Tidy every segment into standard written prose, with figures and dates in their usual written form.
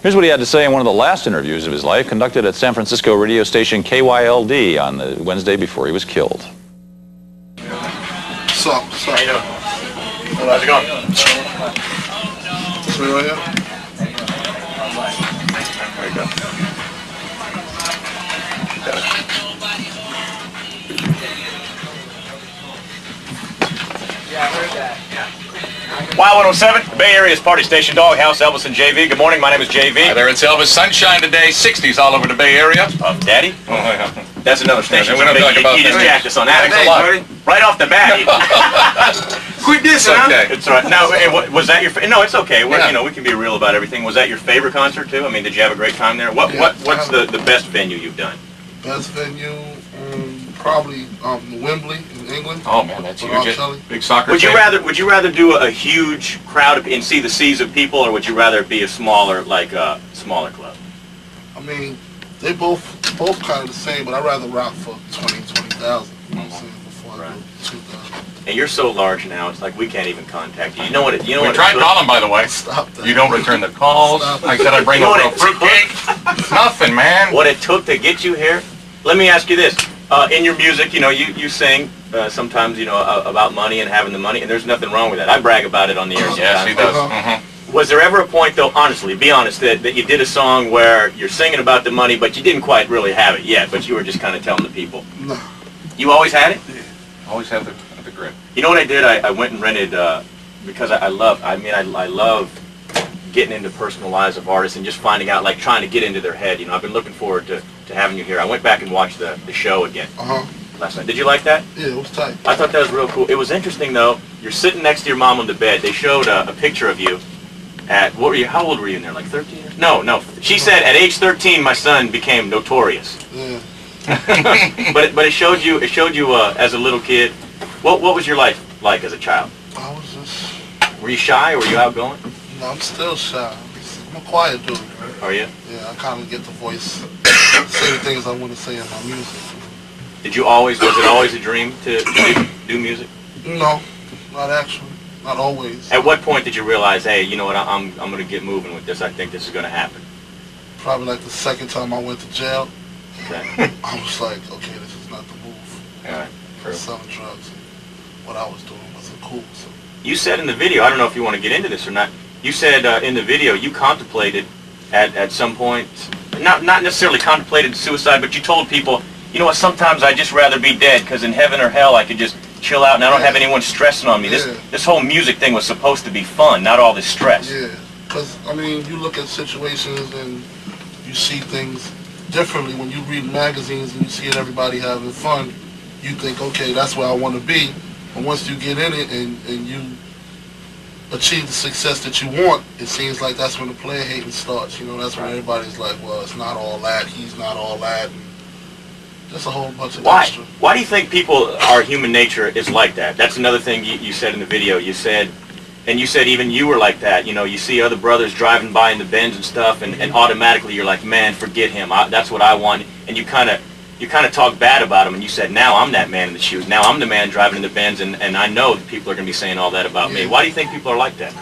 Here's what he had to say in one of the last interviews of his life, conducted at San Francisco radio station KYLD on the Wednesday before he was killed. What's up? How you doing? How's it going? This way right here? There you go. Got it. Yeah, I heard that. Y107, the Bay Area's party station, Doghouse, Elvis and JV. Good morning, my name is JV. Hi there, it's Elvis. Sunshine today, 60s all over the Bay Area. Daddy? Oh, yeah. That's another station. We don't talk about you just that. jacked us on that. Thanks a lot. Right off the bat. Quit this, It's huh? okay. It's all right. Now, was that your? No, it's okay. Yeah. You know, we can be real about everything. Was that your favorite concert too? I mean, did you have a great time there? What's the best venue you've done? Best venue, probably Wembley in England. Oh man, that's With R. huge. Kelly. Big soccer Would you fan. rather do a huge crowd and see the seas of people, or would you rather it be a smaller smaller club? I mean, they both kind of the same, but I'd rather rock for 20,000. You know what I'm saying? Before I do 2,000. And you're so large now, it's like we can't even contact you. You know what? We tried calling, by the way. Stop that. You don't return the calls. Stop. I said I'd bring You know over a what it took? fruitcake. Nothing, man. What it took to get you here. Let me ask you this: in your music, you know, you sing sometimes, you know, about money and having the money, and there's nothing wrong with that. I brag about it on the air sometimes. Yes, he does. Was there ever a point, though, honestly, be honest, that you did a song where you're singing about the money, but you didn't quite really have it yet, but you were just kind of telling the people? No. You always had it? Always have the grit. You know what I did? I went and rented, because I love getting into personal lives of artists and just finding out, like trying to get into their head. You know, I've been looking forward to having you here. I went back and watched the show again last night. Did you like that? Yeah, it was tight. I thought that was real cool. It was interesting, though. You're sitting next to your mom on the bed. They showed a picture of you at, how old were you in there, like 13? No. She said at age 13, my son became notorious. Yeah. but it showed you as a little kid. What was your life like as a child? I was just, Were you shy or were you outgoing? no, I'm still shy. I'm a quiet dude. Are you? Yeah, I kind of get the voice, say the things I want to say in my music. Was it always a dream to do music? No, not actually. Not always. At what point did you realize, hey, you know what, I'm going to get moving with this. I think this is going to happen. Probably like the second time I went to jail. Okay. I was like, okay, this is not the move. Yeah, true. Selling drugs and what I was doing wasn't cool. So. You said in the video, I don't know if you want to get into this or not, you said in the video you contemplated at some point, not necessarily contemplated suicide, but you told people, you know what, sometimes I'd just rather be dead because in heaven or hell I could just chill out and I don't have anyone stressing on me. This whole music thing was supposed to be fun, not all this stress. Yeah, because, I mean, you look at situations and you see things differently. When you read magazines and you see everybody having fun, you think, okay, that's where I want to be. But once you get in it and you achieve the success that you want, it seems like that's when the player hating starts. You know, that's when everybody's like, well, it's not all that, he's not all that. And just a whole bunch of extra. Why do you think our human nature is like that? That's another thing you said in the video. You said even you were like that. You know, you see other brothers driving by in the Benz and stuff, and automatically you're like, man, forget him. That's what I want. And you kind of talk bad about him, and you said, now I'm that man in the shoes. Now I'm the man driving in the Benz, and I know that people are going to be saying all that about me. Why do you think people are like that?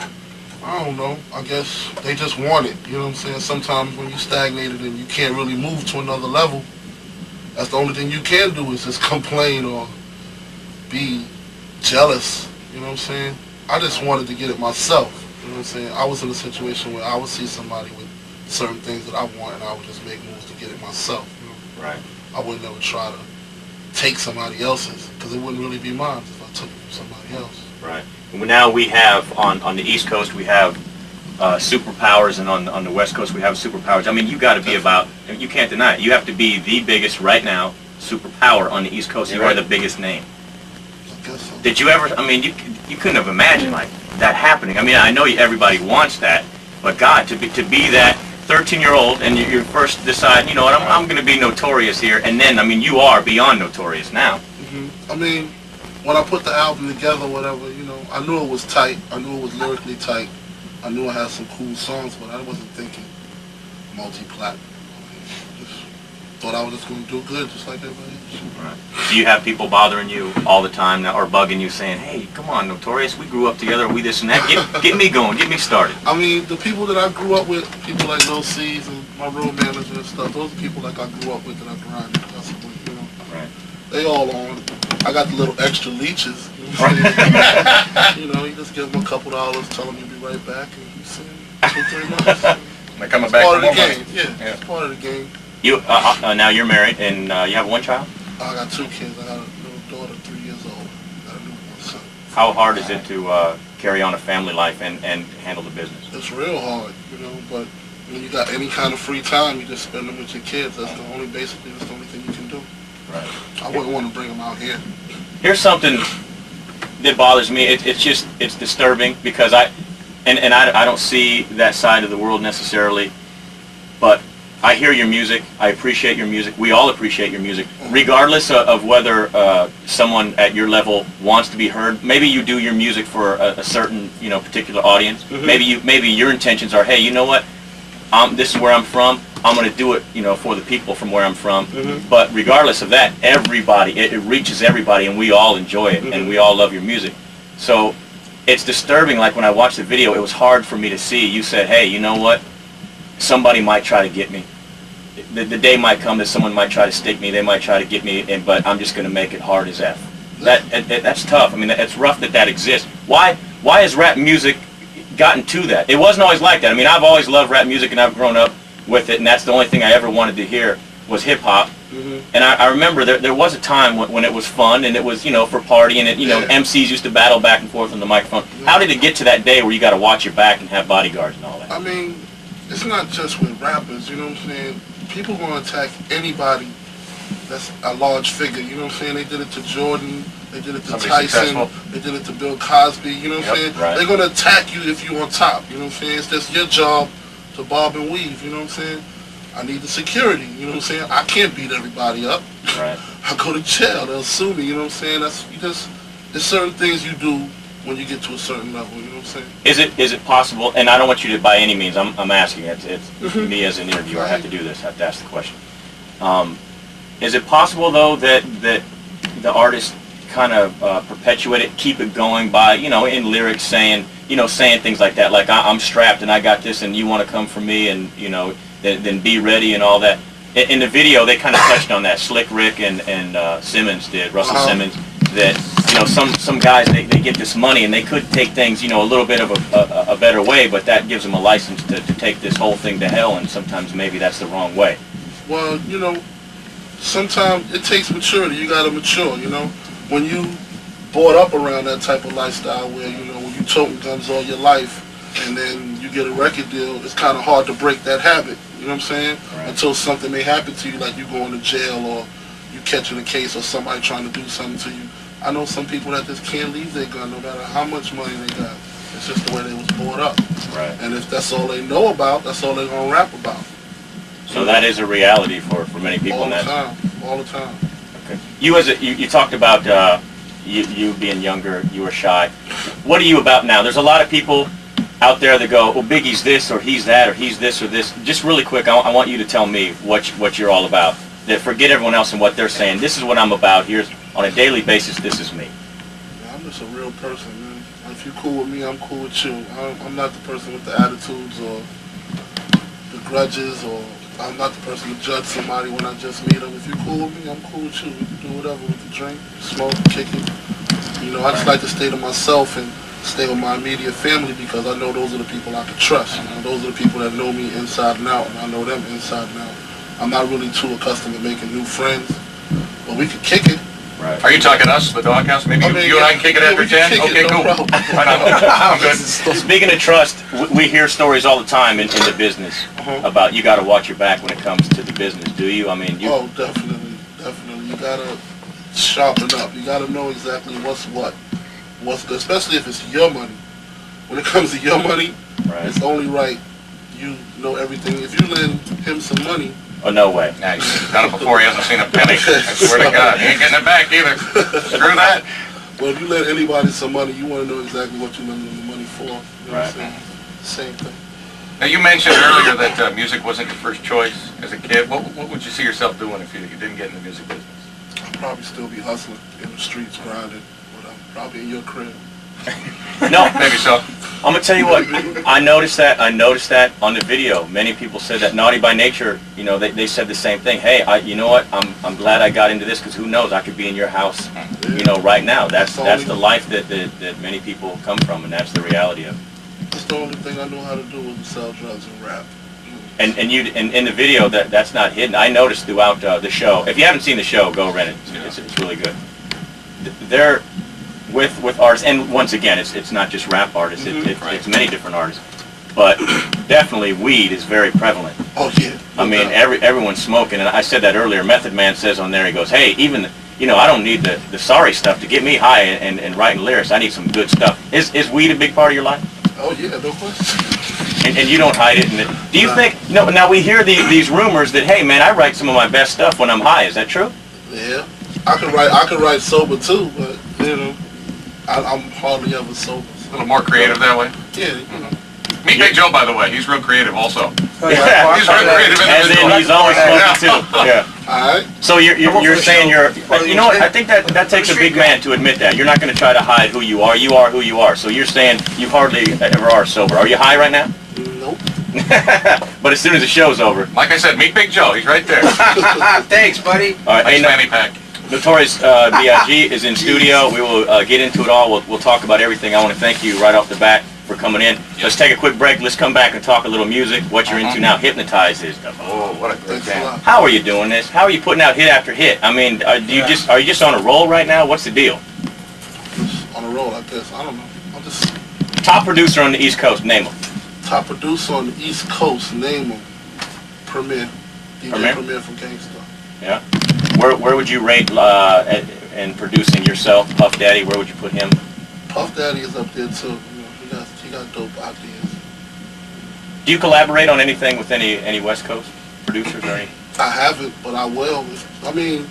I don't know. I guess they just want it. You know what I'm saying? Sometimes when you're stagnated and you can't really move to another level, that's the only thing you can do is just complain or be jealous. You know what I'm saying? I just wanted to get it myself. You know what I'm saying? I was in a situation where I would see somebody with certain things that I want, and I would just make moves to get it myself. You know? Right. I would never try to take somebody else's, because it wouldn't really be mine if I took it from somebody else. Right. Now we have, on the East Coast, we have superpowers, and on the West Coast we have superpowers. I mean, you got to be you can't deny it. You have to be the biggest right now superpower on the East Coast. You are the biggest name. I guess so. Did you ever, I mean, you couldn't have imagined like that happening. I mean, I know everybody wants that, but God, to be that 13-year-old and you first decide, you know what, I'm going to be notorious here, and then, I mean, you are beyond notorious now. I mean, when I put the album together, whatever, you know, I knew it was tight. I knew it was lyrically tight. I knew I had some cool songs, but I wasn't thinking multi-platinum. thought I was just going to do good, just like everybody else. Right. Do you have people bothering you all the time now, or bugging you, saying, "Hey, come on, Notorious, we grew up together, we this and that. Get me going, get me started." I mean, the people that I grew up with, people like Lil C's and my road manager and stuff, those are people like I grew up with that I grind with. That's what, you know. Right. They all on. I got the little extra leeches. You know, what I'm saying? You know, you just give them a couple dollars, tell them you'll be right back, and you see them 2-3 months. They're coming It's back part for of the more game. money. Yeah, it's part of the game. You now you're married and you have one child. I got 2 kids. I got a little daughter, 3 years old. I got a newborn son. How hard is it to carry on a family life and handle the business? It's real hard, you know, but when you got any kind of free time, you just spend them with your kids. That's the only, basically, that's the only thing you can do. Right. I wouldn't want to bring them out here. Here's something that bothers me. It's disturbing because I don't see that side of the world necessarily, but I hear your music. I appreciate your music. We all appreciate your music, regardless of whether someone at your level wants to be heard. Maybe you do your music for a certain, you know, particular audience. Mm-hmm. Maybe your intentions are, hey, you know what? This is where I'm from. I'm going to do it, you know, for the people from where I'm from. Mm-hmm. But regardless of that, everybody, it reaches everybody, and we all enjoy it, and we all love your music. So it's disturbing. Like when I watched the video, it was hard for me to see. You said, hey, you know what? Somebody might try to get me. The day might come that someone might try to stick me. They might try to get me, but I'm just going to make it hard as F. That's tough. I mean, it's rough that exists. Why has rap music gotten to that? It wasn't always like that. I mean, I've always loved rap music, and I've grown up with it, and that's the only thing I ever wanted to hear was hip-hop. Mm-hmm. And I remember there was a time when it was fun, and it was, you know, for partying, and, you know, MCs used to battle back and forth on the microphone. How did it get to that day where you got to watch your back and have bodyguards and all that? I mean, it's not just with rappers, you know what I'm saying? People going to attack anybody that's a large figure, you know what I'm saying? They did it to Jordan, they did it to Somebody Tyson, successful. they did it to Bill Cosby, you know what I'm saying? Right. They're going to attack you if you're on top, you know what I'm saying? It's just your job to bob and weave, you know what I'm saying? I need the security, you know what I'm saying? I can't beat everybody up. Right. I go to jail, they'll sue me, you know what I'm saying? There's certain things you do when you get to a certain level, you know what I'm saying? Is it possible, and I don't want you to by any means, I'm asking, it's me as an interviewer, I have to do this, I have to ask the question. Is it possible though that the artist kind of perpetuate it, keep it going by, you know, in lyrics saying things like that, like I'm strapped and I got this and you want to come for me and, you know, then be ready and all that. In the video they kind of touched on that, Slick Rick and Simmons did, Russell Simmons, that, you know, some guys, they get this money and they could take things, you know, a little bit of a better way, but that gives them a license to take this whole thing to hell, and sometimes maybe that's the wrong way. Well, you know, sometimes it takes maturity. You gotta mature, you know. When you brought up around that type of lifestyle where, you know, when you toting guns all your life and then you get a record deal, it's kind of hard to break that habit, you know what I'm saying? Right. Until something may happen to you, like you going to jail or you catching a case or somebody trying to do something to you. I know some people that just can't leave their gun no matter how much money they got. It's just the way they was brought up. Right. And if that's all they know about, that's all they're gonna rap about. So that is a reality for many people. All the time. All the time. Okay. You talked about you being younger, you were shy. What are you about now? There's a lot of people out there that go, oh, Biggie's this, or he's that, or he's this, or this. Just really quick, I want you to tell me what you're all about. That forget everyone else and what they're saying. This is what I'm about. Here's, on a daily basis, this is me. Yeah, I'm just a real person, man. If you're cool with me, I'm cool with you. I'm not the person with the attitudes or the grudges, or I'm not the person to judge somebody when I just meet them. If you're cool with me, I'm cool with you. We can do whatever. We can drink, smoke, kick it. You know, I just like to stay to myself and stay with my immediate family because I know those are the people I can trust. You know, those are the people that know me inside and out, and I know them inside and out. I'm not really too accustomed to making new friends, but we could kick it. Right. Are you talking us, the doghouse? Maybe you and I can kick it after 10? Okay, cool. Right on. I'm good. Speaking of trust, we hear stories all the time in the business about you got to watch your back when it comes to the business. Do you? I mean, you. Oh, definitely, definitely. You gotta sharpen up. You gotta know exactly what's good, especially if it's your money. When it comes to your money, Right. it's only right you know everything. If you lend him some money, Oh, no way. Nah, he's done it before. He hasn't seen a penny. I swear to God. He ain't getting it back either. Screw that. well, if you lend anybody some money, you want to know exactly what you lend them the money for. You know what I'm saying? Same thing. Now, you mentioned earlier that music wasn't your first choice as a kid. What would you see yourself doing if you didn't get in the music business? I'd probably still be hustling in the streets, grinding, but I'm probably in your crib. No, Maybe so. I'm gonna tell you what. I noticed that on the video. Many people said that Naughty by Nature. You know, they said the same thing. Hey, you know what? I'm glad I got into this because who knows? I could be in your house. You know, right now. That's the life that many people come from, and that's the reality of it. That's the only thing I know how to do was sell drugs and rap. And in the video that's not hidden. I noticed throughout the show. If you haven't seen the show, go rent it. It's really good. They're with artists, and once again, it's not just rap artists. It's many different artists. But definitely, weed is very prevalent. Oh yeah. I mean, everyone's smoking, and I said that earlier. Method Man says on there, he goes, "Hey, even I don't need the sorry stuff to get me high and writing lyrics. I need some good stuff." Is weed a big part of your life? Oh yeah, no question. And you don't hide it. Do you think? No. Now we hear these rumors that, hey man, I write some of my best stuff when I'm high. Is that true? Yeah, I could write sober too, but I'm hardly ever sober. A little more creative that way. Yeah. Meet Big Joe, by the way. He's real creative also. Yeah. He's real creative As in, individual. he's always smoking too. Yeah. All right. So you're saying you know what? I think that takes a big man to admit that. You're not going to try to hide who you are. You are who you are. So you're saying you hardly ever are sober. Are you high right now? Nope. But as soon as the show's over. Like I said, meet Big Joe. He's right there. Thanks, buddy. All right. Nice fanny pack. Notorious B.I.G. is in studio. We will get into it all. We'll talk about everything. I want to thank you right off the bat for coming in. Let's take a quick break. Let's come back and talk a little music. What you're into now. Hypnotize is the Oh, what a great Thanks a band. lot. How are you doing this? How are you putting out hit after hit? I mean, are you just on a roll right now? What's the deal? Just on a roll like this. I don't know. I'm just Top producer on the East Coast. Name him. top producer on the East Coast. Name him. Premier. DJ Premier? Premier from Gangsta. Yeah. Where would you rate in producing yourself, Puff Daddy? Where would you put him? Puff Daddy is up there too. He got dope ideas. Do you collaborate on anything with any West Coast producers or any? I haven't, but I will. I mean,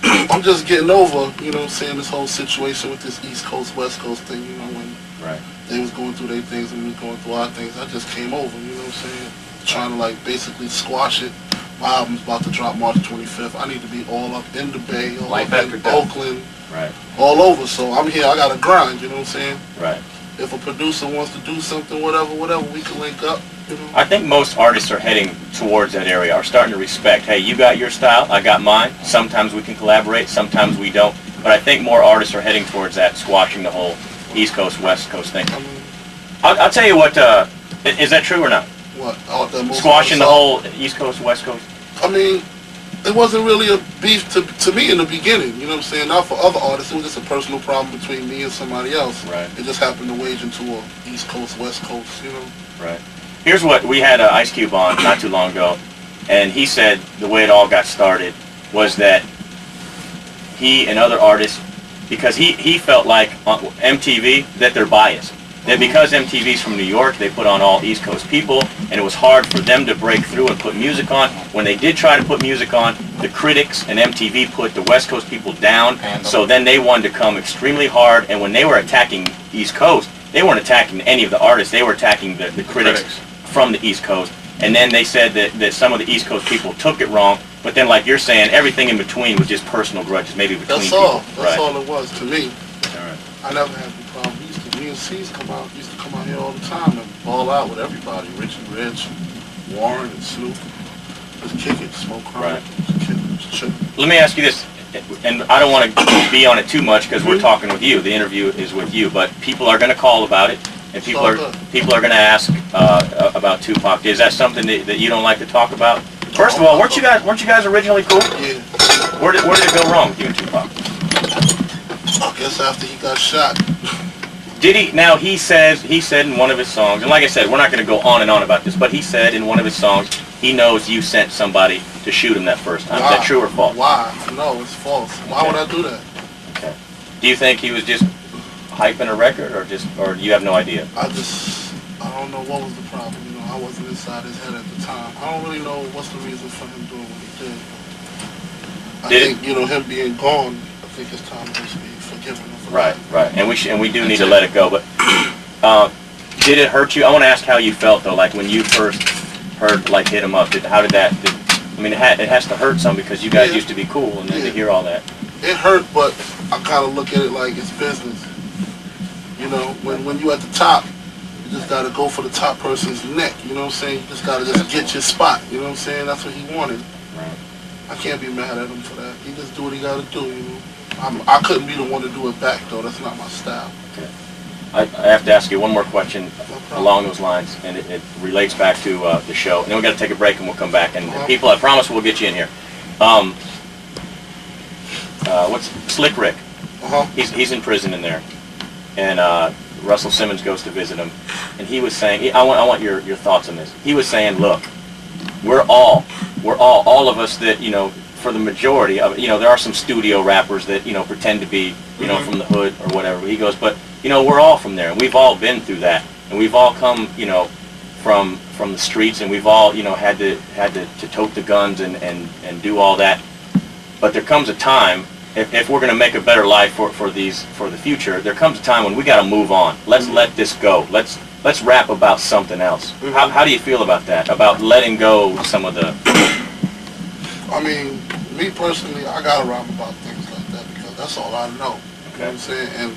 I'm just getting over, saying this whole situation with this East Coast, West Coast thing, when Right. they was going through their things and we was going through our things. I just came over, you know what I'm saying? Trying to basically squash it. My album's about to drop March 25th. I need to be all up in the Bay, all Life up after in death. Oakland, Right. all over. So I'm here, I gotta grind, you know what I'm saying? Right. If a producer wants to do something, whatever, we can link up, I think most artists are heading towards that area, are starting to respect, hey, you got your style, I got mine. Sometimes we can collaborate, sometimes we don't. But I think more artists are heading towards that, squashing the whole East Coast, West Coast thing. I mean, I'll tell you what, is that true or not? what? That most Squashing the artists whole East Coast, West Coast? I mean, it wasn't really a beef to me in the beginning, you know what I'm saying? Not for other artists, it was just a personal problem between me and somebody else. Right. It just happened to wage into a East Coast, West Coast, Right. Here's what, we had Ice Cube on not too long ago, and he said the way it all got started was that he and other artists, because he felt like on MTV, that they're biased. That because MTV's from New York, they put on all East Coast people, and it was hard for them to break through and put music on. When they did try to put music on, the critics and MTV put the West Coast people down, so then they wanted to come extremely hard, and when they were attacking East Coast, they weren't attacking any of the artists, they were attacking the critics from the East Coast. And then they said that some of the East Coast people took it wrong, but then like you're saying, everything in between was just personal grudges, maybe between That's people. all. That's Right. all it was to me. All right. I never had the problem. Me and C's used to come out here all the time and ball out with everybody. Rich and Rich, Warren and Snoop. Just kick it, smoke chronic. Right. Just kick it, just chill. Let me ask you this, and I don't want to be on it too much because we're talking with you. The interview is with you, but people are going to call about it, and people are going to ask about Tupac. Is that something that you don't like to talk about? First of all, weren't you guys originally cool? Yeah. Where did it go wrong with you and Tupac? I guess after he got shot. Did he? Now he said in one of his songs, and like I said, we're not going to go on and on about this, but he said in one of his songs he knows you sent somebody to shoot him that first time. Is that true or false? Why? No, it's false. Why would I do that? Okay. Do you think he was just hyping a record, or you have no idea? I don't know what was the problem. I wasn't inside his head at the time. I don't really know what's the reason for him doing what he did. I think, him being gone, I think his time to just be forgiven. Right. And we do need to let it go. But Did it hurt you? I want to ask how you felt though, like when you first heard like Hit 'Em Up. How did that? I mean, it has to hurt some because you guys used to be cool, and then to hear all that. It hurt, but I kind of look at it like it's business. You know, when you at the top, you just gotta go for the top person's neck. You know what I'm saying? You just gotta get your spot. You know what I'm saying? That's what he wanted. Right. I can't be mad at him for that. He just do what he gotta do. You know. I couldn't be the one to do it back though. That's not my style. Okay. I have to ask you one more question along those lines, and it relates back to the show. And then we got to take a break, and we'll come back. And people, I promise we'll get you in here. What's Slick Rick? He's in prison in there, and Russell Simmons goes to visit him, and he was saying, I want your thoughts on this. He was saying, look, we're all of us that, you know, for the majority of, you know, there are some studio rappers that, you know, pretend to be, you know, from the hood or whatever. He goes, but you know, we're all from there, and we've all been through that, and we've all come, you know, from the streets, and we've all, you know, had to tote the guns and do all that. But there comes a time, if we're going to make a better life for the future, there comes a time when we got to move on. Let's let this go. Let's rap about something else. How do you feel about that? About letting go some of the. I mean, me personally, I gotta rap about things like that because that's all I know. You know what I'm saying? And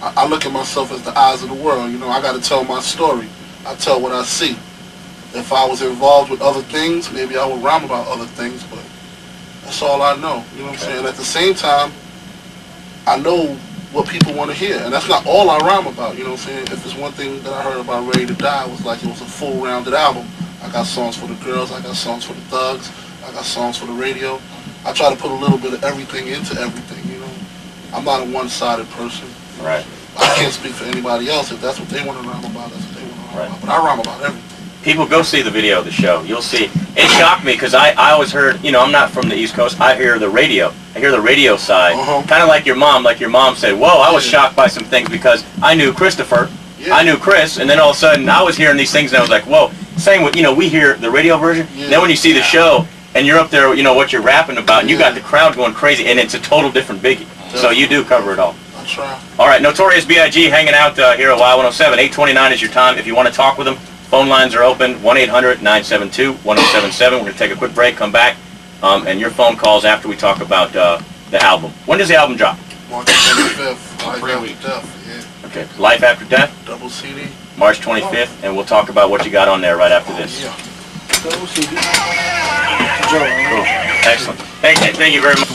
I look at myself as the eyes of the world. You know, I got to tell my story. I tell what I see. If I was involved with other things, maybe I would rhyme about other things, but that's all I know. You know what I'm saying? And at the same time, I know what people want to hear, and that's not all I rhyme about. You know what I'm saying? If there's one thing that I heard about Ready to Die, it was like it was a full rounded album. I got songs for the girls, I got songs for the thugs, I got songs for the radio. I try to put a little bit of everything into everything. You know, I'm not a one-sided person. Right. I can't speak for anybody else. If that's what they want to rhyme about, that's what they want to rhyme about. But I rhyme about everything. People, go see the video of the show. You'll see. It shocked me because I always heard, you know, I'm not from the East Coast. I hear the radio. I hear the radio side. Kind of like your mom. Like your mom said, whoa, I was shocked by some things because I knew Christopher. I knew Chris. And then all of a sudden I was hearing these things and I was like, whoa. Same with, you know, we hear the radio version. Then when you see the show and you're up there, you know, what you're rapping about, and you got the crowd going crazy, and it's a total different Biggie. So you do cover it all. Try. All right, Notorious B.I.G. hanging out here at Y107. 829 is your time. If you want to talk with them, phone lines are open. 1-800-972-1077. We're going to take a quick break, come back, and your phone calls after we talk about the album. When does the album drop? March 25th. Life After Death. Yeah. Okay, Life After Death? Double CD. March 25th, and we'll talk about what you got on there right after this. Double CD. Cool. Excellent. Thank you very much.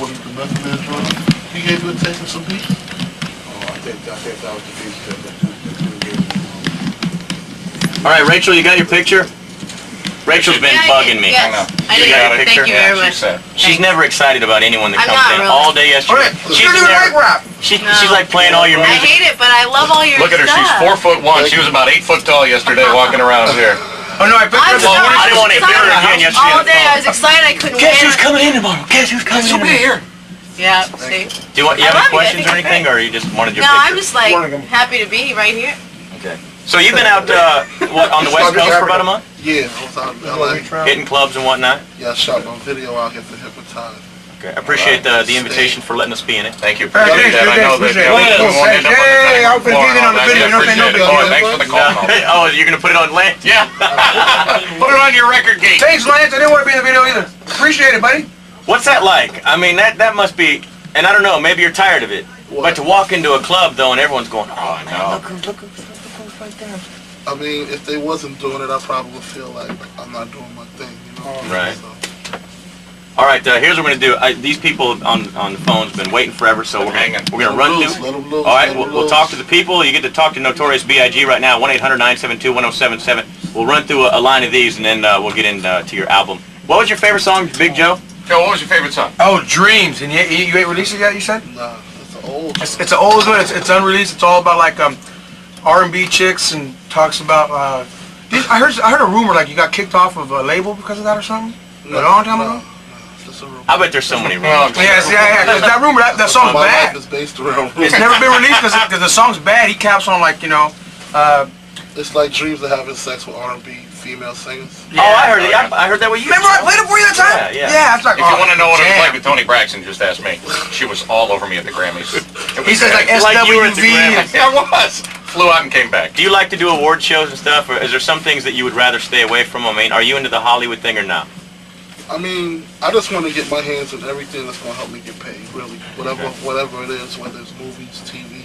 He gave you a taste of some beats? I think that was the piece. All right, Rachel, you got your picture? Rachel's been bugging me. Yes, I You did. got your picture? Thank you very much. She's never excited about anyone that I'm comes not in really. all day yesterday. She's like playing all your I music. hate it, but I love all your Look at her, she's stuff. 4'1". She was about 8 foot tall yesterday walking around here. Oh no, I picked I'm her so I didn't want to hear her again yesterday. All day I was excited I couldn't Guess who's wear it. coming in tomorrow? Guess who's coming in tomorrow? here. Yeah, see? Do you have I any love it. questions I or think it's anything, or you just wanted your No, picture? I'm just like happy to be right here. Okay. So you've been out on the West Coast for about a month? Yeah, I was out in LA. Hitting clubs and whatnot? Yeah, I shot my video out here for Hypnotize. Okay. I appreciate the invitation for letting us be in it. Thank you for Hey, doing that. I know that we won't end up on the hey, cutting I've been floor digging and on the all that. video. You know, I no appreciate big it. deal. Thanks for the call. Oh, you're going to put it on Lance? Yeah. Put it on your record gate. Thanks, Lance. I didn't want to be in the video either. Appreciate it, buddy. What's that like? I mean, that must be, and I don't know, maybe you're tired of it. But to walk into a club, though, and everyone's going, oh, man, look right there. I mean, if they wasn't doing it, I probably would feel like I'm not doing my thing, you know? Right. So, All right, here's what we're going to do. These people on the phone's been waiting forever, so we're going to run through. let 'em loose, All right, let 'em we'll loose. talk to the people. You get to talk to Notorious B.I.G. right now, 1-800-972-1077. We'll run through a line of these, and then we'll get into your album. What was your favorite song, Big Joe? Joe, what was your favorite song? Oh, Dreams. And you ain't released it yet, you said? Nah, it's an old one. It's an old one. It's unreleased. It's all about like R&B chicks and talks about. I heard a rumor like you got kicked off of a label because of that or something. A long time ago. It's just a rumor. I bet there's so many rumors. Yeah. 'Cause that rumor, that song's My bad. life is based around It's never been released because the song's bad. He caps on like, you know. It's like dreams of having sex with R&B female singers. Oh, I heard it. I heard that with you. Remember I played it for you that time? Yeah. Yeah, it's like. If you want to know what it was damn. like with Toni Braxton, just ask me. She was all over me at the Grammys. He says like Like you were at the SWV. Grammys. Yeah, I was. flew out and came back. Do you like to do award shows and stuff, or is there some things that you would rather stay away from? I mean, are you into the Hollywood thing or not? I mean, I just want to get my hands on everything that's going to help me get paid, really. Whatever it is, whether it's movies, TV.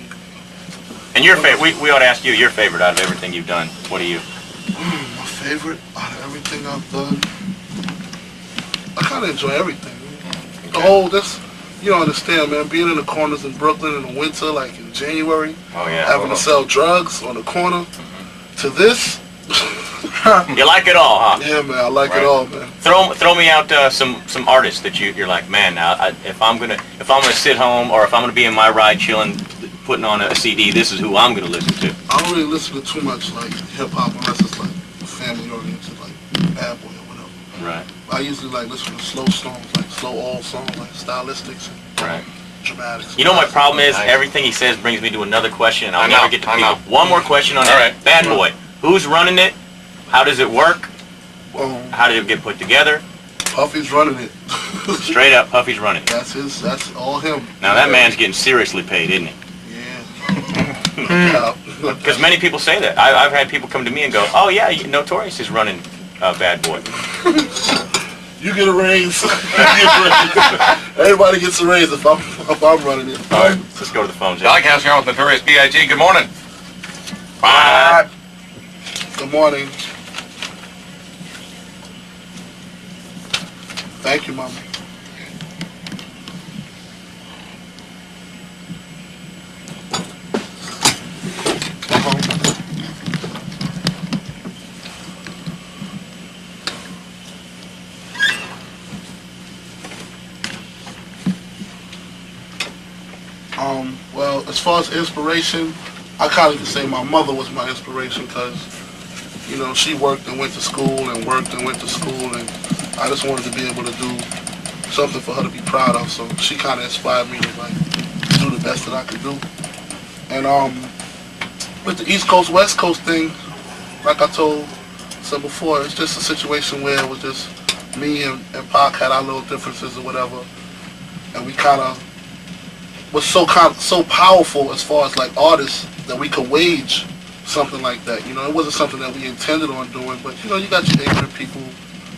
And your favorite, we ought to ask you your favorite out of everything you've done. What are you? My favorite out of everything I've done, I kind of enjoy everything. The whole, you don't understand, man, being in the corners in Brooklyn in the winter, like in January, Oh yeah. having to sell drugs on the corner, to this, You like it all, huh? yeah, man, I like it all, man. Throw me out some artists that you're like, man. Now, if I'm gonna sit home, or if I'm gonna be in my ride chilling, putting on a CD, this is who I'm gonna listen to. I don't really listen to too much like hip hop unless it's like family oriented, like Bad Boy or whatever. Right. I usually like listen to slow songs, like slow old songs, like stylistics and Right. dramatics. You know my problem is Nice. everything he says brings me to another question, and I'll I know, never get to I people. know. One more question on All that. right. Bad Boy. Who's running it? How does it work? How did it get put together? Puffy's running it. Straight up, Puffy's running it. That's all him. Now that man's getting seriously paid, isn't he? Yeah. Because many people say that. I've had people come to me and go, "Oh yeah, Notorious is running Bad Boy." You get a raise. Everybody gets a raise if I'm running it. All right, let's go to the phones. Doghouse here with Notorious B.I.G. Good morning. Bye. Good morning. Thank you, Mama. Well, as far as inspiration, I kind of can say my mother was my inspiration because, you know, she worked and went to school and worked and went to school, and I just wanted to be able to do something for her to be proud of. So she kind of inspired me to like do the best that I could do. And with the East Coast West Coast thing, like I said before, it's just a situation where it was just me and Pac had our little differences or whatever, and we kind of was so powerful as far as like artists that we could wage something like that. You know, it wasn't something that we intended on doing, but you know, you got your ignorant people,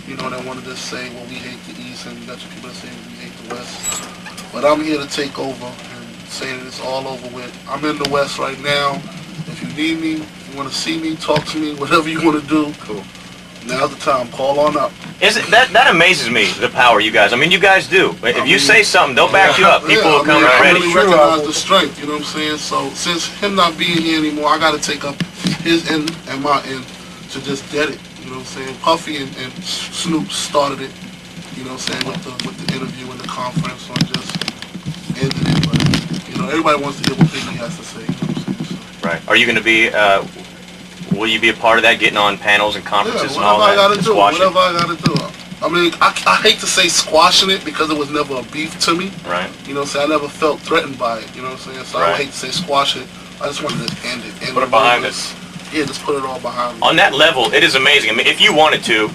you know, that want to just say, well, we hate the East, and you got your people that say we hate the West. But I'm here to take over and say that it's all over with. I'm in the West right now. If you need me, if you want to see me, talk to me, whatever you want to do, cool. Now's the time. Call on up. That amazes me, the power you guys. I mean, you guys do. If you say something, they'll back you up. People will come I ready. really recognize the strength, you know what I'm saying? So since him not being here anymore, I got to take up his end and my end to just get it. You know what I'm saying? Puffy and Snoop started it, you know what I'm saying, with the interview and the conference on just ending it. But, you know, everybody wants to hear what Biggie has to say, you know what I'm saying? So, Right. Are you going to be, will you be a part of that, getting on panels and conferences and all that? Whatever I got to do. I mean, I hate to say squashing it because it was never a beef to me. Right. You know what I'm saying? I never felt threatened by it, you know what I'm saying? So I hate to say squash it. I just wanted to end it. Put it behind us. Yeah, just put it all behind me. On that level, it is amazing. I mean, if you wanted to,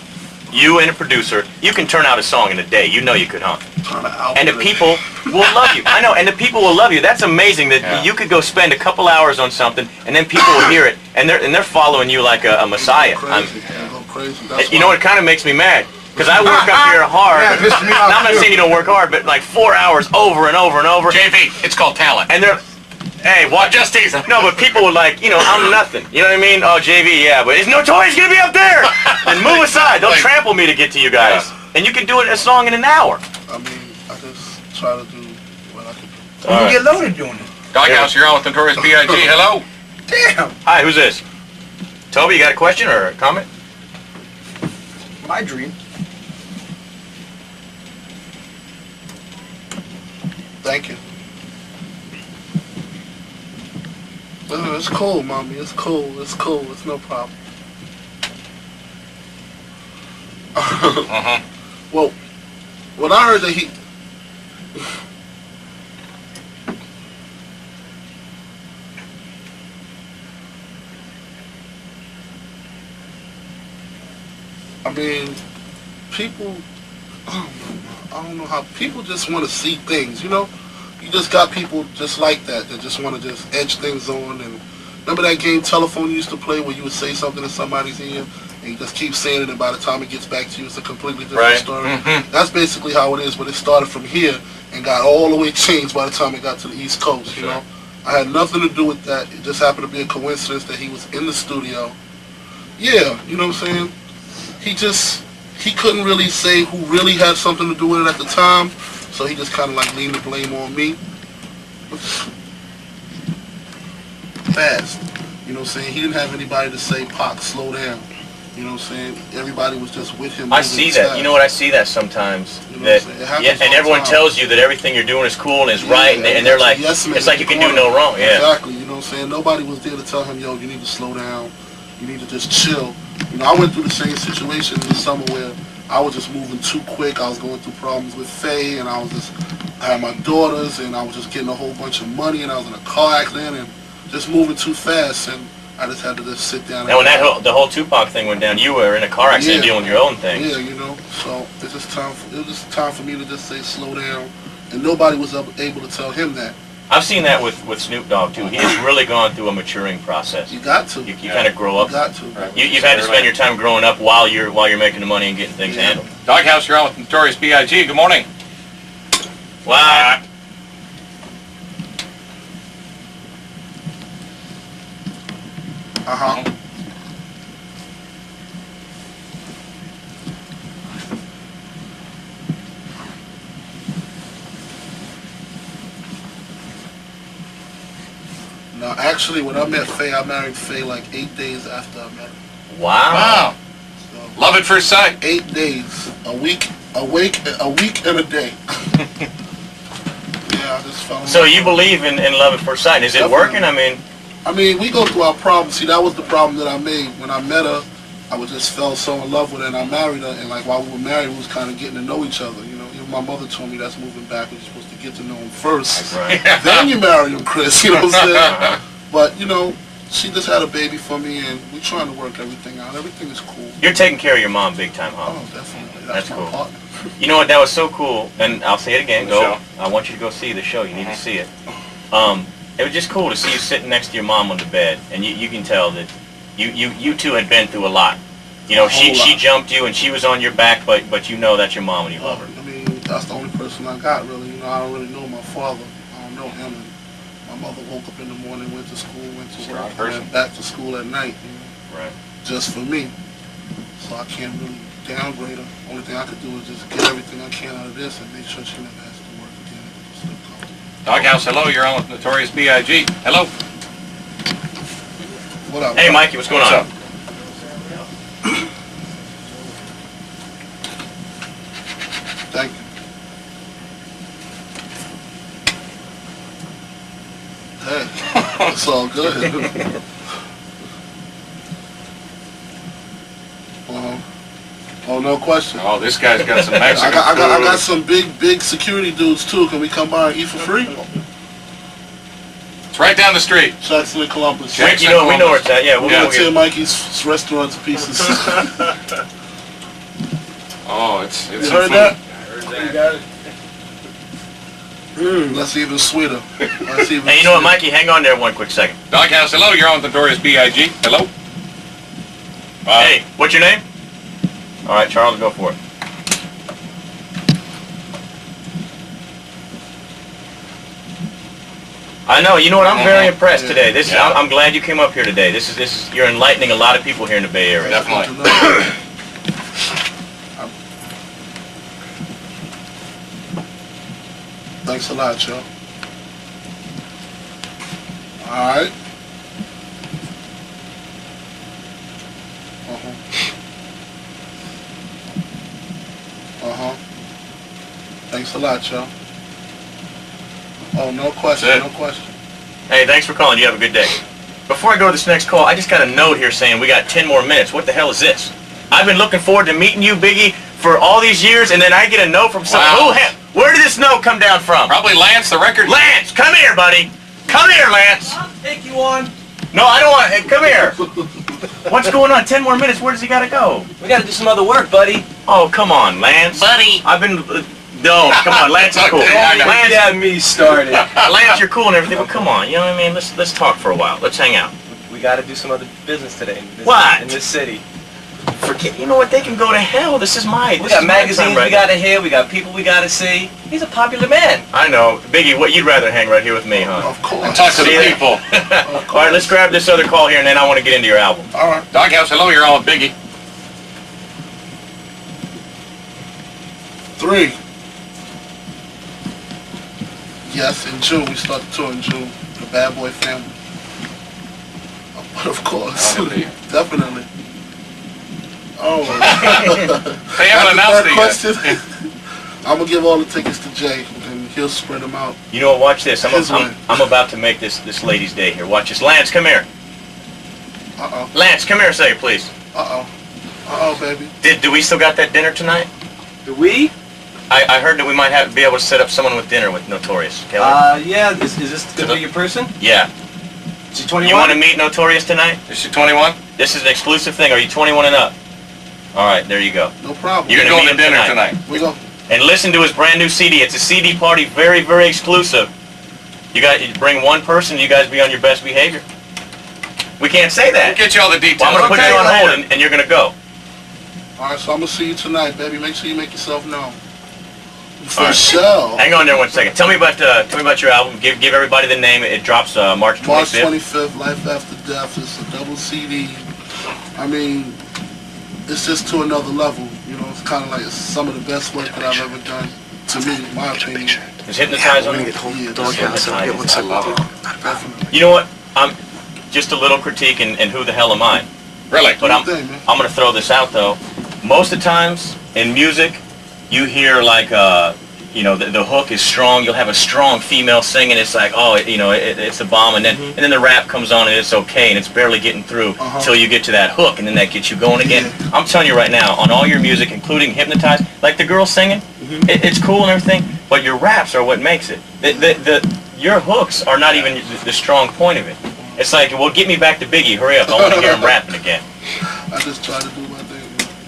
you and a producer, you can turn out a song in a day. You know you could, huh? Turn it out. And the people will love you. I know, and the people will love you. That's amazing that you could go spend a couple hours on something, and then people will hear it, and they're following you like a messiah. Go crazy. You know, it kind of makes me mad. Because I work up here hard. Now, I'm not saying you don't work hard, but like 4 hours over and over and over. JV, it's called talent. And they're, hey, what? Just teasing. No, but people were like, you know, I'm nothing. You know what I mean? Oh, JV, yeah, but is Notorious gonna be up there? And move aside. They'll trample me to get to you guys. And you can do a song in an hour. I mean, I just try to do what I can do. You get loaded doing it. Doghouse, you're on with Notorious B.I.G. Hello. Damn. Hi, who's this? Toby, you got a question or a comment? My dream. Thank you. It's cool, mommy. It's cool. It's cool. It's no problem. Well, when I heard that he... I mean, people... I don't know how people just want to see things, you know. You just got people just like that just want to just edge things on and Remember that game telephone you used to play where you would say something in somebody's ear and you just keep saying it, and by the time it gets back to you, it's a completely different story. That's basically how it is, but it started from here and got all the way changed by the time it got to the East Coast, you know? I had nothing to do with that. It just happened to be a coincidence that he was in the studio. Yeah, you know what I'm saying? He couldn't really say who really had something to do with it at the time, so he just kind of like leaned the blame on me. Fast. You know what I'm saying? He didn't have anybody to say, Pac, slow down. You know what I'm saying? Everybody was just with him. I see that. You know what? I see that sometimes. You know and everyone tells you that everything you're doing is cool and is right, and they're like, it's like you can do no wrong. Yeah. Exactly. You know what I'm saying? Nobody was there to tell him, yo, you need to slow down. You need to just chill. You know, I went through the same situation in the summer where I was just moving too quick. I was going through problems with Faye, and I had my daughters, and I was just getting a whole bunch of money, and I was in a car accident, and just moving too fast, and I just had to just sit down. And when the whole Tupac thing went down, you were in a car accident dealing with your own things. Yeah, you know. So it's just time. It was just time for me to just say slow down, and nobody was able to tell him that. I've seen that with Snoop Dogg too. He has really gone through a maturing process. You got to. You kind of grow up. You got to. You've had to spend your time growing up while you're making the money and getting things handled. Doghouse, you're on with Notorious B.I.G. Good morning. What? No, actually, when I met Faye, I married Faye like 8 days after I met her. Wow. So, Love at first sight. 8 days, a week and a day. Yeah, I just fell in So love. you believe in love at first sight? Is it working? I mean, we go through our problems. See, that was the problem that I made. When I met her, I just fell so in love with her, and I married her, and like while we were married, we was kind of getting to know each other, you know. Even my mother told me that's moving backwards. You're supposed to get to know him first, then you marry him, Chris, you know what I'm saying? But, you know, she just had a baby for me, and we're trying to work everything out. Everything is cool. You're taking care of your mom big time, huh? Oh, definitely. That's my cool. partner. You know what? That was so cool, and I'll say it again. Show. I want you to go see the show. You need to see it. It was just cool to see you sitting next to your mom on the bed, and you can tell that you two had been through a lot. You know, she jumped you, and she was on your back, but you know that's your mom and you love her. I mean, that's the only person I got, really. You know, I don't really know my father. I don't know him. And my mother woke up in the morning, went to school, went to work, and went back to school at night. You know, Right. just for me. So I can't really downgrade her. Only thing I could do is just get everything I can out of this and make sure she never has to work again. Doghouse, hello. You're on with Notorious B.I.G. Hello. What up? Hey, Mikey, what's going on? up? Thank you. Hey, it's all good. Oh, no question. Oh, this guy's got some Mexican I got some big security dudes too. Can we come by and eat for free? It's right down the street. Jackson and Columbus. We know where it's at. Yeah, we'll go Tear get Mikey's restaurants to pieces. Oh, it's You heard that? You got it. That's even sweeter. Hey, you know what, Mikey? Hang on there one quick second. Doghouse, hello. You're on with Notorious B.I.G. Hello. Hey, what's your name? All right, Charles, go for it. I know. You know what? I'm very impressed today. I'm glad you came up here today. This is you're enlightening a lot of people here in the Bay Area. Definitely. Thanks a lot, Joe. All right. Thanks a lot, Joe. Oh, no question, no question. Hey, thanks for calling. You have a good day. Before I go to this next call, I just got a note here saying we got 10 more minutes. What the hell is this? I've been looking forward to meeting you, Biggie, for all these years, and then I get a note from someone. Wow. Where did this note come down from? Probably Lance, the record. Lance, come here, buddy. Come here, Lance. I'll take you on. No, I don't want. Hey, come here. What's going on? 10 more minutes. Where does he gotta go? We gotta do some other work, buddy. Oh, come on, Lance. Buddy. I've been. No, come on, Lance is cool. Lance, Get me started. Lance, you're cool and everything, but come on, you know what I mean? Let's talk for a while. Let's hang out. got to do some other business today. What? In this city. Forget. You know what? They can go to hell. This is my. We got magazines we got to hear. We got people we got to see. He's a popular man. I know, Biggie. What you'd rather hang right here with me, huh? Of course. And talk to the See that? people. All right, let's grab this other call here, and then I want to get into your album. All right. Doghouse, hello, you're on with Biggie. 3. Yes, in June. We start the tour in June. The Bad Boy Family. But of course. Definitely. Oh. They haven't announced it question. yet. I'm going to give all the tickets to Jay, and he'll spread them out. You know what? Watch this. His way. I'm about to make this lady's day here. Watch this. Lance, come here. Uh-oh. Lance, come here a second, please. Uh-oh. Uh-oh, baby. Do we still got that dinner tonight? Do we? I heard that we might be able to set up someone with dinner with Notorious. Kelly? Yeah. Is this going to be your person? Yeah. Is she 21? You want to meet Notorious tonight? Is she 21? This is an exclusive thing. Are you 21 and up? All right, there you go. No problem. You're You're gonna going meet to him dinner tonight. tonight. We go. And listen to his brand new CD. It's a CD party, very, very exclusive. You bring one person, you guys be on your best behavior. We can't say We'll that. get you all the details. Well, I'm going to put you on Okay. hold, and you're going to go. All right, so I'm going to see you tonight, baby. Make sure you make yourself known. For All right. sure. Hang on there 1 second. Tell me about your album. Give everybody the name. It drops March 25th. March 25th, Life After Death. It's a double CD. I mean, it's just to another level. You know, it's kind of like some of the best work that I've ever done, to me, in my opinion. Is Hypnotize on it? Yeah, Doghouse, I'll get one I love it. definitely. You know what? I'm just a little critique, and who the hell am I? Really? But What do you think, man? I'm going to throw this out though. Most of the times in music, you hear like you know, the hook is strong. You'll have a strong female singing. It's like, oh, you know, it's a bomb, and then the rap comes on and it's okay, and it's barely getting through till you get to that hook, and then that gets you going again. Yeah. I'm telling you right now, on all your music, including Hypnotize, like the girl singing, it's cool and everything, but your raps are what makes it. Your hooks are not even the strong point of it. It's like, well, get me back to Biggie. Hurry up! I want to hear him rapping again. I just try to do my thing.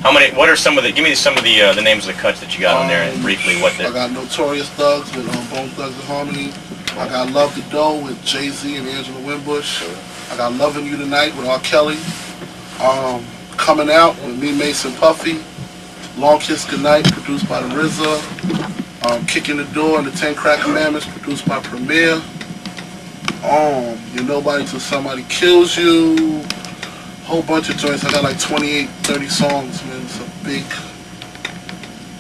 How many? What are some of the? Give me some of the names of the cuts that you got on there, and briefly what I the. got Notorious Thugs with Bone Thugs and Harmony. I got Love the Dough with Jay-Z and Angela Winbush. I got Loving You Tonight with R. Kelly. Coming Out with me, Mason Puffy. Long Kiss Goodnight, produced by the RZA. Kicking the Door and the 10 Crack Commandments, produced by Premier. You're Nobody Till Somebody Kills You. Whole bunch of joints. I got like 28, 30 songs, man.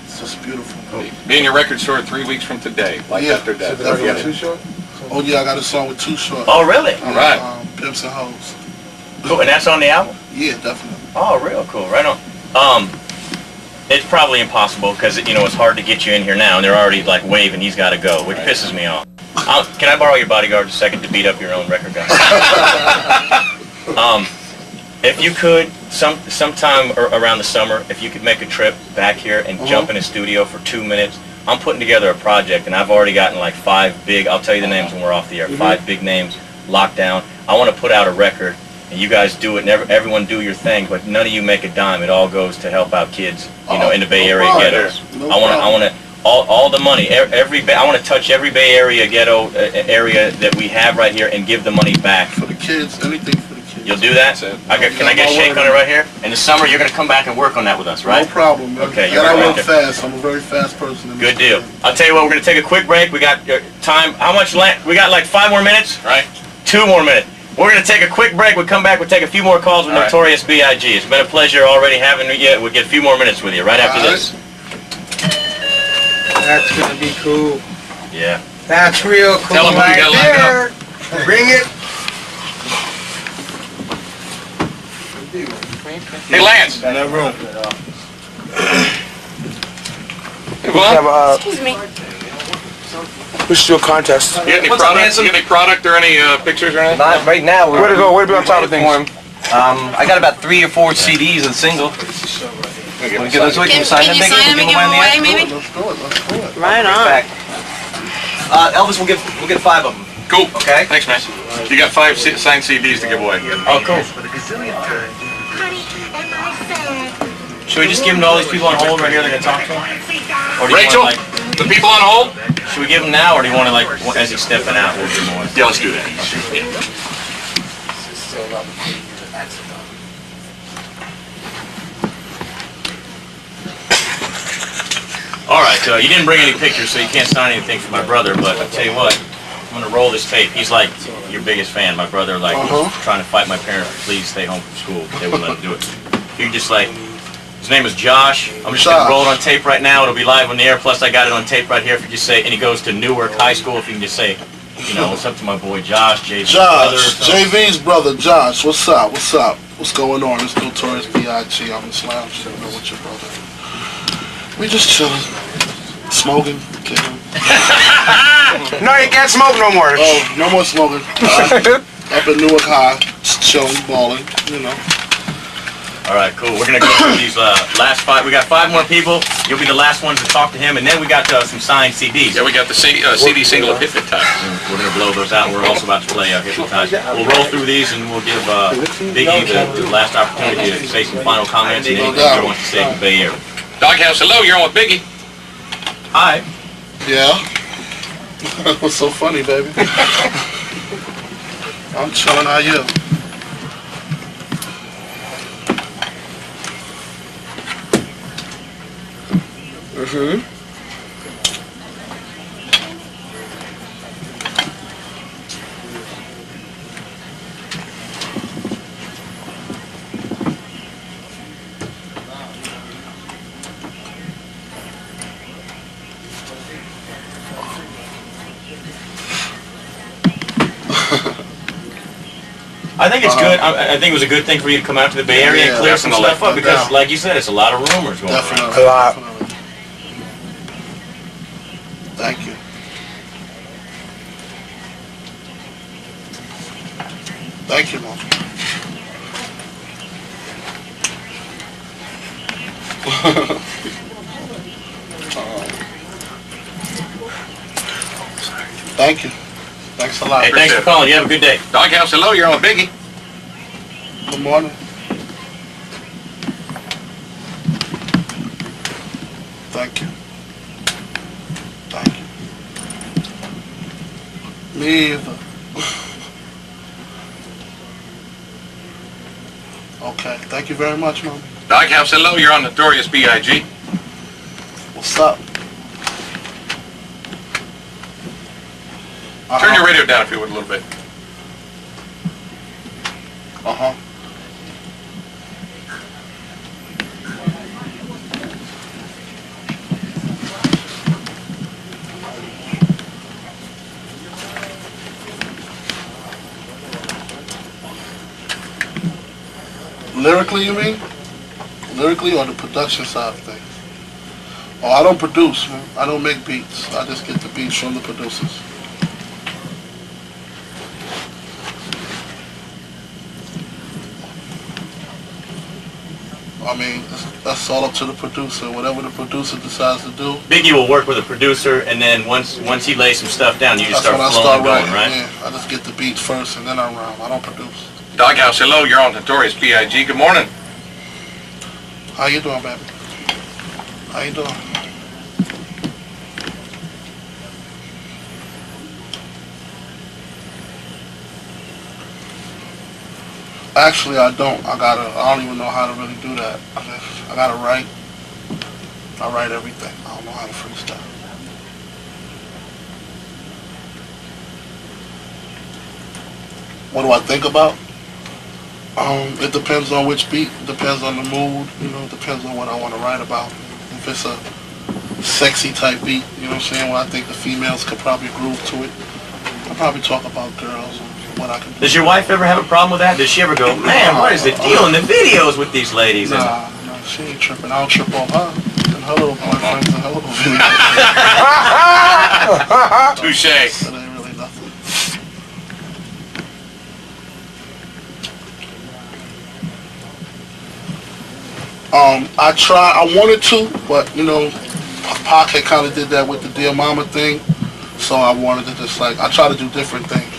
It's just beautiful. Be in your record store 3 weeks from today, like Yeah. after death. Definitely. Too short? Oh yeah, I got a song with Too Short. Oh, really? All right. Pimps and Hoes. Cool. And that's on the album. Yeah, definitely. Oh, real cool. Right on. It's probably impossible because you know it's hard to get you in here now, and they're already like waving. He's got to go, which pisses me off. Can I borrow your bodyguard a second to beat up your own record guy? If you could, sometime around the summer, if you could make a trip back here and jump in a studio for 2 minutes, I'm putting together a project, and I've already gotten like 5 big, I'll tell you the names when we're off the air, 5 big names locked down. I want to put out a record, and you guys do it, and everyone do your thing, but none of you make a dime. It all goes to help out kids, you know, in the Bay Area ghettos. I want to, all the money, I want to touch every Bay Area ghetto area that we have right here and give the money back. For the kids, anything for the kids. You'll do that? Can I get a shake on it right here? In the summer, you're going to come back and work on that with us, right? No problem, man. Okay, And I you're work right. fast. I'm a very fast person. Good deal. I'll tell you what, we're going to take a quick break. We got time. How much left? We got like 5 more minutes? Right. 2 more minutes. We're going to take a quick break. We'll come back. We'll take a few more calls with All right. Notorious B.I.G. It's been a pleasure already having you. We'll get a few more minutes with you right after All right. this. That's gonna be cool. Yeah. That's real cool. Tell 'em who you gotta line there. Bring it. Hey, Lance. In that room. Hey, Bob. Excuse me. We should do a contest. You got any What's up, product? handsome? You got any product or any pictures or anything? Not right now. Way to go, way to be on top of things. I got about 3 or 4 CDs and single. Want to get those away? Can you sign them, Can you Biggie? sign them and give We'll them them away, in the end? maybe? Let's do it. Let's do it. Right Back. Elvis, we'll get 5 of them. Cool. Okay. Thanks, man. You got 5 signed CDs to give away. Oh, cool. Should we just give them to all these people on hold right here they're going to talk to them? Or do you Rachel, want, the people on hold? should we give them now, or do you want to, like, as he's stepping out, we'll give them away? Yeah, let's do that. All right, you didn't bring any pictures, so you can't sign anything for my brother, but I'll tell you what, I'm gonna roll this tape. He's like your biggest fan. My brother was trying to fight my parents to please stay home from school, but they wouldn't let him do it. You just his name is Josh. I'm just gonna roll it on tape right now. It'll be live on the air, plus I got it on tape right here. If you just say, and he goes to Newark High School, if you can just say, what's up to my boy Josh, JV's brother. JV's brother, Josh. What's up? What's up? What's going on? It's Notorious B.I.G. I'm in Slam chilling with your brother. We just chilling, smoking, kicking. No, you can't smoke no more. Oh, no more smoking. Up at Newark High, just chilling, balling, All right, cool. We're gonna go through these last 5. We got 5 more people. You'll be the last ones to talk to him, and then we got some signed CDs. Yeah, we got the CD single of Hypnotize. We're gonna blow those out. We're also about to play Hypnotize. We'll roll through these, and we'll give Biggie the last opportunity to say some final comments, and anything he wants to say to the Bay Area. Doghouse, hello. You're on with Biggie. Hi. Yeah. What's so funny, baby? I'm chilling. How you? I think it's good. I think it was a good thing for you to come out to the Bay Area and clear some stuff up because, like you said, it's a lot of rumors going around. Definitely. A lot. Thank you. Thank you, Mom. Thank you. Thanks a lot. Hey, thanks for calling. You have a good day. Doghouse, hello. You're on with Biggie. Good morning. Thank you. Thank you. Me either. Okay. Thank you very much, Mom. Doghouse, hello. You're on Notorious B.I.G. What's up? Turn your radio down if you would a little bit. Lyrically, you mean? Lyrically or the production side of things? Oh, I don't produce, man. I don't make beats. I just get the beats from the producers. I mean, that's all up to the producer. Whatever the producer decides to do. Biggie will work with a producer, and then once he lays some stuff down, you just start flowing and going, right? Yeah, I just get the beats first, and then I rhyme. I don't produce. Doghouse, hello. You're on Notorious B.I.G. Good morning. How you doing, baby? How you doing? Actually, I don't. I don't even know how to really do that. I gotta write. I write everything. I don't know how to freestyle. What do I think about? It depends on which beat. It depends on the mood. It depends on what I want to write about. If it's a sexy type beat, you know what I'm saying, where I think the females could probably groove to it, I'll probably talk about girls and what I can do. Does your wife ever have a problem with that? Does she ever go, man, what is the deal in the videos with these ladies? Nah, she ain't tripping. I don't trip off her and her little boyfriends and her little videos. Touche. That ain't really nothing. I wanted to, but Pac had kind of did that with the Dear Mama thing, so I wanted to just I try to do different things.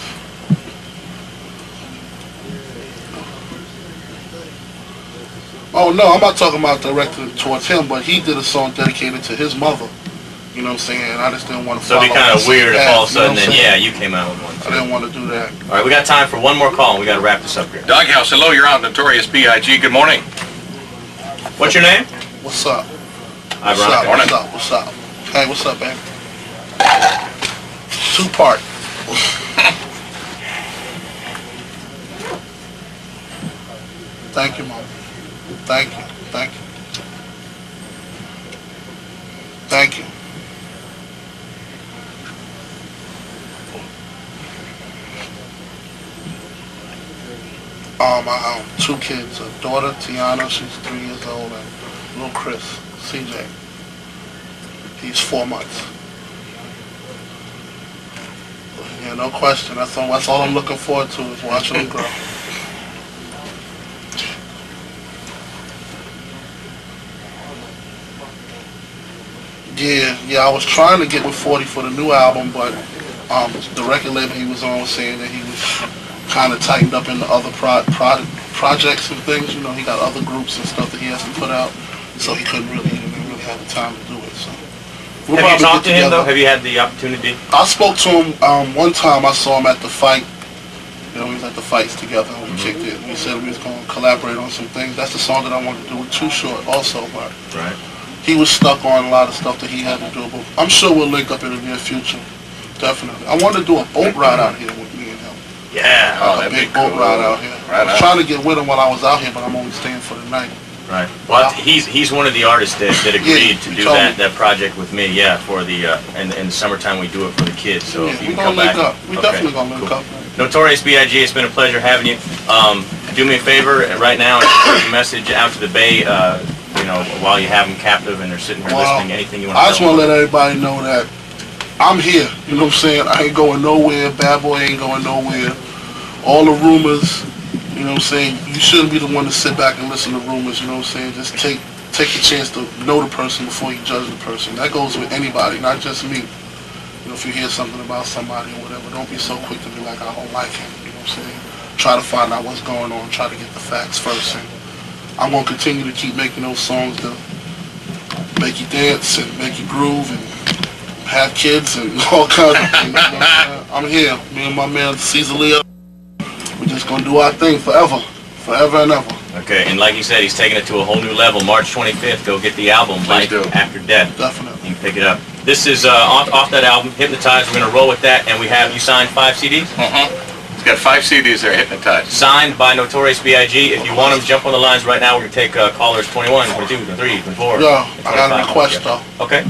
Oh no, I'm not talking about directed towards him, but he did a song dedicated to his mother, You know what I'm saying? I just didn't want to. So it'd be kind of weird if all of a sudden, then yeah, you came out with one. I didn't want to do that. All right, we got time for one more call, and we got to wrap this up here. Doghouse, hello, you're on Notorious B.I.G. Good morning. What's your name? What's up? Hi, What's up? Brian. What's up? What's up? Hey, what's up, baby? 2-part. Thank you, Mom. Thank you. Thank you. Thank you. I own 2 kids. A daughter, Tiana, she's 3 years old, and little Chris, CJ. He's 4 months. Yeah, no question. That's all I'm looking forward to is watching them grow. Yeah, I was trying to get with 40 for the new album, but the record label he was on was saying that he was kind of tightened up in the other projects and things. You know, he got other groups and stuff that he has to put out, so he didn't really have the time to do it. So we'll Have you probably talked get to him, together. though? Have you had the opportunity? I spoke to him one time. I saw him at the fight. You know, we was at the fights together and we kicked it. We said we was going to collaborate on some things. That's the song that I wanted to do with Too Short also, but Right. he was stuck on a lot of stuff that he had to do. But I'm sure we'll link up in the near future. Definitely. I wanted to do a boat ride out here with me and him. Yeah. Oh, A that'd be big boat cool. ride out here. Right I was on. trying to get with him while I was out here, but I'm only staying for the night. Right. Well, he's one of the artists that agreed to he do told that me. project with me. Yeah, for the in the summertime we do it for the kids. So Yeah, if you we can gonna come back, link up. We okay, definitely gonna link cool. up. Notorious B.I.G. It's been a pleasure having you. Do me a favor right now and take a message out to the Bay. You know, while you have them captive and they're sitting here Well, listening. Anything you want to I tell just them? want to let everybody know that I'm here. You know what I'm saying? I ain't going nowhere. Bad Boy ain't going nowhere. All the rumors, you know what I'm saying? You shouldn't be the one to sit back and listen to rumors. You know what I'm saying? Just take the chance to know the person before you judge the person. That goes with anybody, not just me. You know, if you hear something about somebody or whatever, don't be so quick to be like, I don't like him. You know what I'm saying? Try to find out what's going on. Try to get the facts first. And I'm going to continue to keep making those songs that make you dance and make you groove and have kids and all kinds of things. You know what I'm saying? I'm here. Me and my man Caesar Leo. We're just going to do our thing forever. Forever and ever. Okay, and like you said, he's taking it to a whole new level. March 25th, go get the album, Life do. After Death. Definitely. You can pick it up. This is off that album, Hypnotized. We're going to roll with that, and we have you signed 5 CDs? He's got 5 CDs there, Hypnotized. Signed by Notorious B.I.G. If you want them, jump on the lines right now. We're going to take callers 21, 22, 23, 24. Yo, I got a request though. Okay.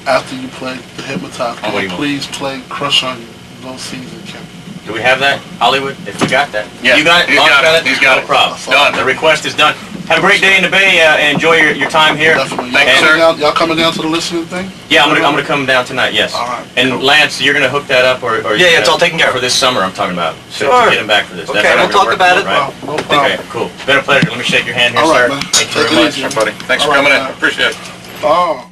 After you play the Hypnotized, What do you want? please play Crush on You. Low season, Kim. Do we have that, Hollywood? If we got that. Yeah, You got it? he's Lon got it. He's got no it. problem. Done. The request is done. Have a great day in the Bay and enjoy your time here. Definitely. Thank you, sir. Y'all coming down to the listening thing? Yeah, I'm gonna come down tonight. Yes. All right. And Lance, you're gonna hook that up, or Yeah, it's all taken care of. for this summer. I'm talking about. So Sure. to get him back for this. Okay, That's how we'll we're talk gonna about work it. No problem. No problem. Okay, cool. It's been a pleasure. Let me shake your hand here, All right, sir. man. Thank you Take very it much. easy. Sure, buddy. Thanks All for right, coming in. man. Appreciate it. Oh.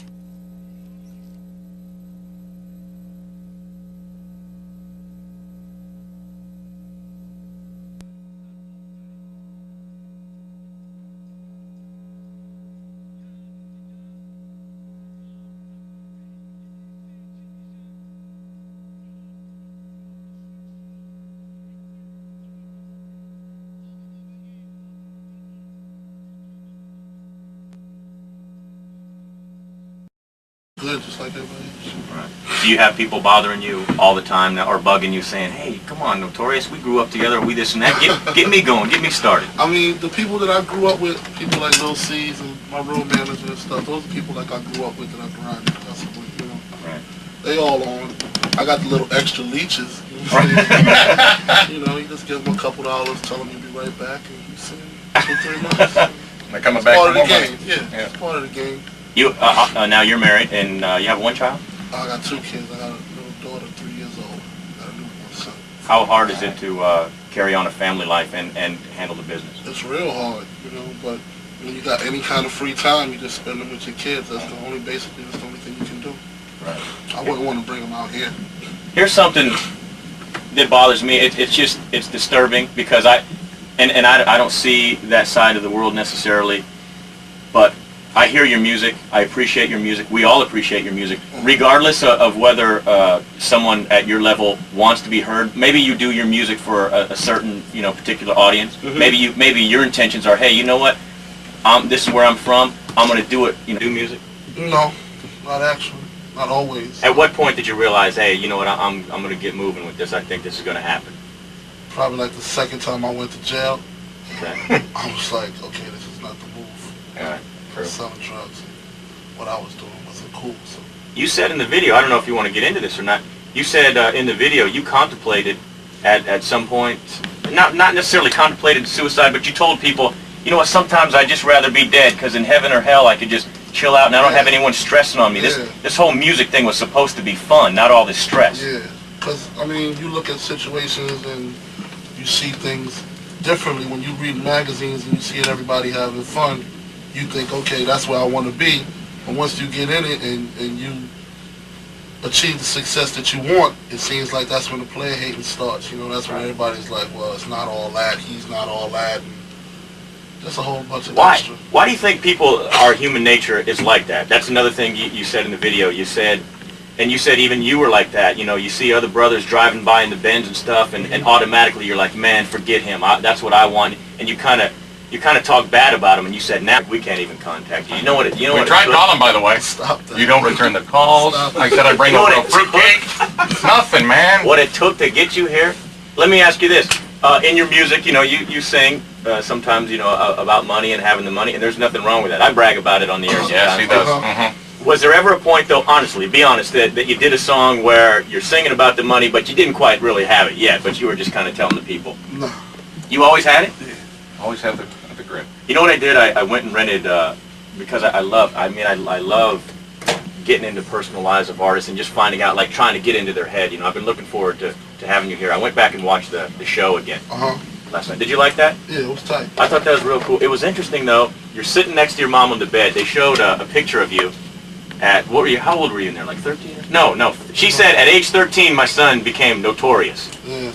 Good, just like everybody else. Do you have people bothering you all the time now, or bugging you, saying, "Hey, come on, Notorious, we grew up together, we this and that. Get me going, get me started." I mean, the people that I grew up with, people like Lil C's and my road manager and stuff, those are people like I grew up with that I grinded. That's what, you know. Right. They all on. I got the little extra leeches. You know, what I'm saying? You know, you just give them a couple dollars, tell them you'll be right back, and you see them 2-3 months. They're coming It's back part for of the more game. money. Yeah, Yeah. it's part of the game. You now you're married and you have one child. I got 2 kids. I got a little daughter, 3 years old. I got a newborn son. How hard is it to carry on a family life and handle the business? It's real hard, you know, but when you got any kind of free time, you just spend them with your kids. That's the only thing you can do. Right. I wouldn't want to bring them out here. Here's something that bothers me. It's disturbing because I don't see that side of the world necessarily, but I hear your music. I appreciate your music. We all appreciate your music, regardless of whether someone at your level wants to be heard. Maybe you do your music for a certain, particular audience. Maybe your intentions are, hey, you know what? This is where I'm from. I'm gonna do it. Do music. No, not actually. Not always. At what point did you realize, hey, you know what? I'm gonna get moving with this. I think this is gonna happen. Probably like the second time I went to jail. Okay. I was like, okay, this is not the move. Yeah. Selling drugs. What I was doing wasn't cool. So. You said in the video, I don't know if you want to get into this or not, you said in the video you contemplated at some point, not necessarily contemplated suicide, but you told people, you know what, sometimes I'd just rather be dead, because in heaven or hell I could just chill out and I don't have anyone stressing on me. This whole music thing was supposed to be fun, not all this stress. Yeah, because, you look at situations and you see things differently. When you read magazines and you see everybody having fun, you think, okay, that's where I want to be. But once you get in it and you achieve the success that you want, it seems like that's when the player hating starts. That's when everybody's like, well, it's not all that, he's not all that. And just a whole bunch of extra. Why do you think our human nature is like that? That's another thing you said in the video. You said even you were like that. You see other brothers driving by in the Benz and stuff, and automatically you're like, man, forget him. That's what I want. And you kind of talk bad about him, and you said, now we can't even contact you. You know what? We tried calling, by the way. Stop that. You don't return the calls. I said I'd bring over a fruitcake. Nothing, man. What it took to get you here? Let me ask you this. In your music, you sing sometimes, about money and having the money, and there's nothing wrong with that. I brag about it on the air sometimes. Yes, he does. Was there ever a point, though, honestly, be honest, that you did a song where you're singing about the money, but you didn't quite really have it yet, but you were just kind of telling the people? No. You always had it? Yeah. Always have the grin. You know what I did? I went and rented, because I love getting into personal lives of artists and just finding out, like trying to get into their head. I've been looking forward to having you here. I went back and watched the show again last night. Did you like that? Yeah, it was tight. I thought that was real cool. It was interesting, though. You're sitting next to your mom on the bed. They showed a picture of you at, how old were you in there, like 13? No. She said at age 13 my son became notorious. Yeah.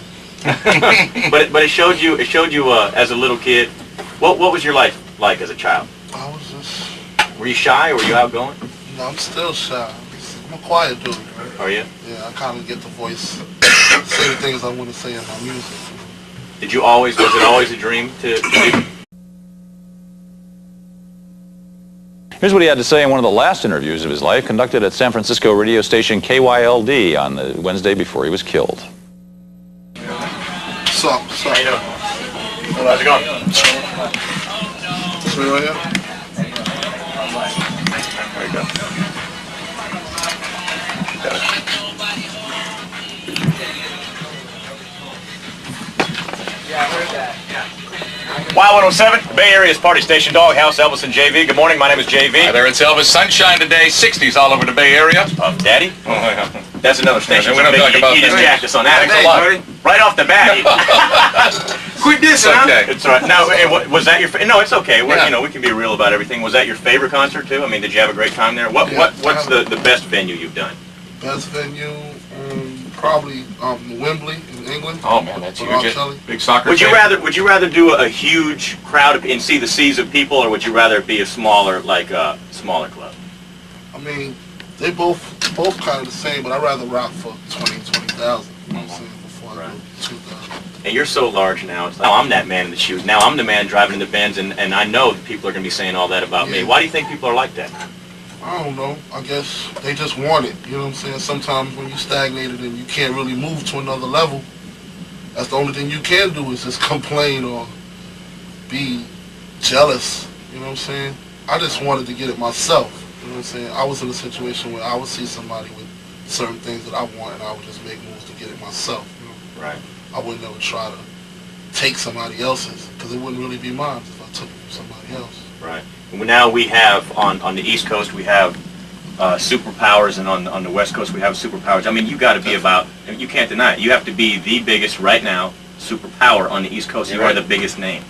but it showed you as a little kid. What was your life like as a child? I was just... Were you shy or were you outgoing? No, I'm still shy. I'm a quiet dude. Are you? Yeah, I kind of get the voice, say the things I want to say in my music. Was it always a dream to do? Here's what he had to say in one of the last interviews of his life, conducted at San Francisco radio station KYLD on the Wednesday before he was killed. What's up? How you doing? How's it going? This way right here? There you go. Yeah, I heard that. Y107, Bay Area's party station, Doghouse, Elvis and JV. Good morning, my name is JV. Hi there, it's Elvis. Sunshine today, 60s all over the Bay Area. Puff Daddy. Oh, yeah. That's another station. We don't talk about you just that. jacked us on that. Thanks a lot. Right off the bat. Quit this, huh? Okay. It's all right. Now, was that your? No, it's okay. Yeah. We can be real about everything. Was that your favorite concert too? I mean, did you have a great time there? What's the best venue you've done? Best venue, probably Wembley in England. Oh man, that's huge. Big soccer. Would you rather do a huge crowd and see the seas of people, or would you rather be a smaller club? I mean, they both kind of the same, but I'd rather rock for 20,000. You know what I'm saying? Before I do 2,000. And you're so large now. It's like, now I'm that man in the shoes. Now I'm the man driving in the Benz, and I know that people are going to be saying all that about me. Why do you think people are like that? I don't know. I guess they just want it. You know what I'm saying? Sometimes when you're stagnated and you can't really move to another level, that's the only thing you can do is just complain or be jealous. You know what I'm saying? I just wanted to get it myself. You know what I'm saying? I was in a situation where I would see somebody with certain things that I want, and I would just make moves to get it myself. You know? Right. I wouldn't ever try to take somebody else's, because it wouldn't really be mine if I took it from somebody else. Right. Now we have, on the East Coast, we have superpowers, and on the West Coast we have superpowers. I mean, you got to be you can't deny it. You have to be the biggest right now superpower on the East Coast. You are the biggest name.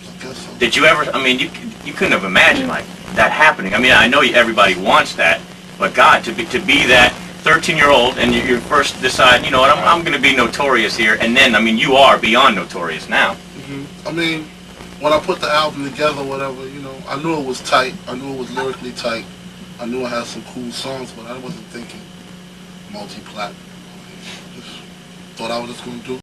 I guess so. Did you ever, I mean, you couldn't have imagined like that happening. I mean, I know everybody wants that, but God, to be that 13-year-old and you first decide, you know what, I'm going to be notorious here, and then, I mean, you are beyond notorious now. I mean, when I put the album together, whatever, you know, I knew it was tight. I knew it was lyrically tight. I knew I had some cool songs, but I wasn't thinking multi-plat. Just thought I was just going to do